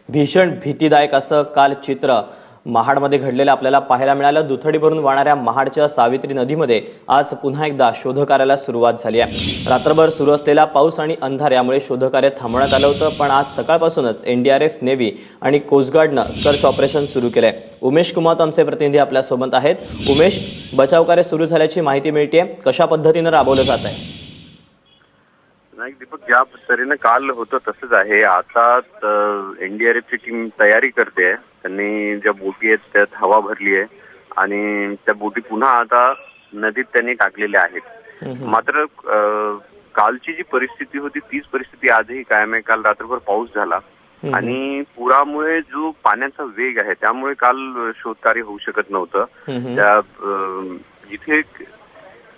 भीषण भीतीदायक असं काल चित्र महाडमध्ये घडलेलं आपल्याला पाहायला मिळालं। दुथडी भरून वाहणाऱ्या महाडच्या सावित्री नदीमध्ये आज पुन्हा एकदा शोधकार्याला सुरुवात झाली आहे। रात्रभर सुरू असलेला पाऊस आणि अंधार यामुळे शोधकार्य थांबवण्यात आलं होतं, पण आज सकाळपासूनच एनडीआरएफ, नेव्ही आणि कोस्ट गार्डनं सर्च ऑपरेशन सुरू केलंय। उमेश कुमार आमचे प्रतिनिधी आपल्या सोबत आहेत। उमेश, बचाव कार्य सुरू झाल्याची माहिती मिळते, कशा पद्धतीने राबवलं जात आहे? नाही दीपक, ज्या तऱ्हेने काल होतं तसंच आहे। आता एनडीआरएफची टीम तयारी करते। त्यांनी ज्या बोटी आहेत त्यात हवा भरली आहे आणि त्या बोटी पुन्हा आता नदीत त्यांनी टाकलेल्या आहेत। मात्र कालची जी परिस्थिती होती तीच परिस्थिती आजही कायम आहे। काल रात्रभर पाऊस झाला आणि पुरामुळे जो पाण्याचा वेग आहे त्यामुळे काल शोधकार्य होऊ शकत नव्हतं। त्या जिथे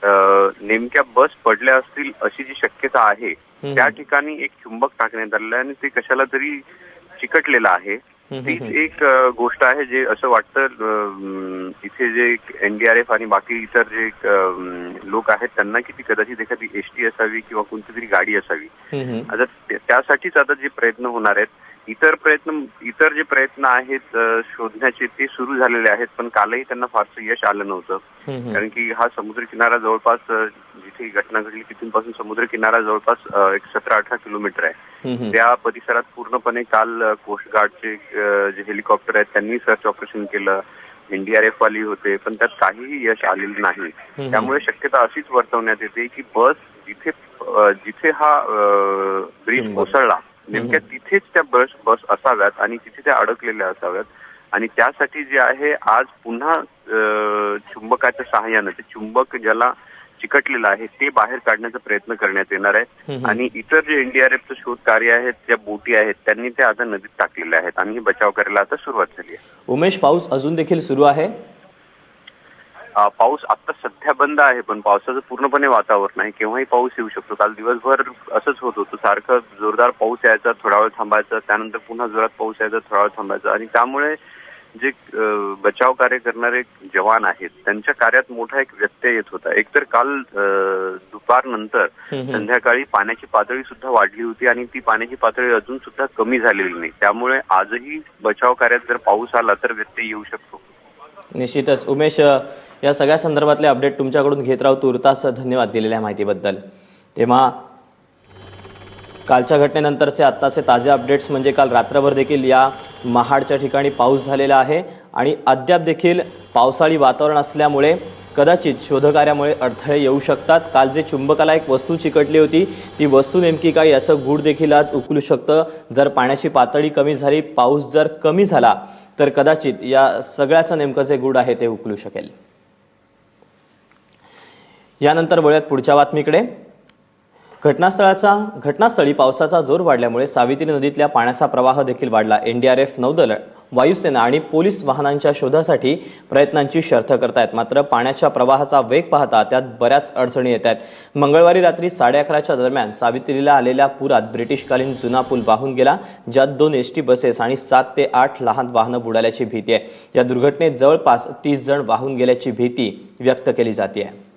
नेमक्या बस पडल्या असतील अशी जी शक्यता आहे त्या ठिकाणी एक चुंबक टाकण्यात आलेलं आहे आणि ते कशाला तरी चिकटलेलं आहे। तीच एक गोष्ट आहे जे असं वाटतं इथे जे एनडीआरएफ आणि बाकी इतर जे लोक आहेत त्यांना की ती कदाचित एखादी एसटी असावी किंवा कोणती तरी गाडी असावी। आता त्यासाठीच आता जे प्रयत्न होणार आहेत, इतर जे प्रयत्न आहेत शोधण्याचे ते सुरू झालेले आहेत, पण कालही त्यांना फारसं यश आलं नव्हतं। कारण की हा समुद्र किनारा जवळपास जिथे घटना घडली तिथून पासून समुद्र किनारा जवळपास एक 17-18 किलोमीटर आहे। त्या परिसरात पूर्णपणे काल कोस्ट गार्डचे जे हेलिकॉप्टर आहेत त्यांनी सर्च ऑपरेशन केलं, एनडीआरएफ वाली होते, पण त्यात काहीही यश आलेलं नाही। त्यामुळे शक्यता अशीच वर्तवण्यात येते की बस जिथे हा ब्रिज कोसळला नेमक्या तिथेच त्या बस असाव्यात आणि तिथे त्या अडकलेल्या असाव्यात आणि त्यासाठी जे आहे आज पुन्हा चुंबकाच्या सहाय्याने ते चुंबक ज्याला चिकटलेलं आहे ते बाहेर काढण्याचा प्रयत्न करण्यात येणार आहे आणि इतर जे एनडीआरएफचं शोध कार्य आहेत, ज्या बोटी आहेत त्यांनी त्या आता नदीत टाकलेल्या आहेत आणि बचाव करायला आता सुरुवात झाली आहे। उमेश, पाऊस अजून देखील सुरू आहे? पाऊस आता सध्या बंद आहे, पण पावसाचं पूर्णपणे वातावरण आहे, केव्हाही पाऊस येऊ शकतो। काल दिवसभर असंच होत होतं, सारखं जोरदार पाऊस यायचा, थोडा वेळ थांबायचा, त्यानंतर पुन्हा जोरात पाऊस यायचा, थोडा वेळ थांबायचा आणि त्यामुळे जे बचाव कार्य करणारे जवान आहेत त्यांच्या कार्यात मोठा एक व्यत्यय येत होता। एकतर काल दुपारनंतर संध्याकाळी पाण्याची पातळी सुद्धा वाढली होती आणि ती पाण्याची पातळी अजून सुद्धा कमी झालेली नाही, त्यामुळे आजही बचाव कार्यात जर पाऊस आला तर व्यत्यय येऊ शकतो। निश्चितच उमेश, या सगळ्या संदर्भातले अपडेट तुमच्याकडून घेत राहू। तुर्तास धन्यवाद दिलेल्या माहितीबद्दल। तेव्हा कालच्या घटनेनंतरचे आत्ताचे ताजे अपडेट्स म्हणजे काल रात्रभर देखील या महाडच्या ठिकाणी पाऊस झालेला आहे आणि अद्याप देखील पावसाळी वातावरण असल्यामुळे कदाचित शोधकार्यामुळे अडथळे येऊ शकतात। काल जे चुंबकाला एक वस्तू चिकटली होती ती वस्तू नेमकी काय याचं गूढ देखील आज उकलू शकतं। जर पाण्याची पातळी कमी झाली, पाऊस जर कमी झाला तर कदाचित या सगळ्याचं नेमकं जे गूढ आहे ते उकलू शकेल। यानंतर वळूयात पुढच्या बातमीकडे। घटनास्थळी पावसाचा जोर वाढल्यामुळे सावित्री नदीतल्या पाण्याचा प्रवाह देखील वाढला। एनडीआरएफ, नौदल, वायुसेना आणि पोलीस वाहनांच्या शोधासाठी प्रयत्नांची शर्थ करतायत, मात्र पाण्याच्या प्रवाहाचा वेग पाहता त्यात बऱ्याच अडचणी येत आहेत। मंगळवारी रात्री 11:30च्या दरम्यान सावित्रीला आलेल्या पुरात ब्रिटिशकालीन जुना पूल वाहून गेला, ज्यात 2 एसटी बसेस आणि 7 ते 8 लहान वाहनं बुडाल्याची भीती आहे। या दुर्घटनेत जवळपास 30 जण वाहून गेल्याची भीती व्यक्त केली जाते आहे।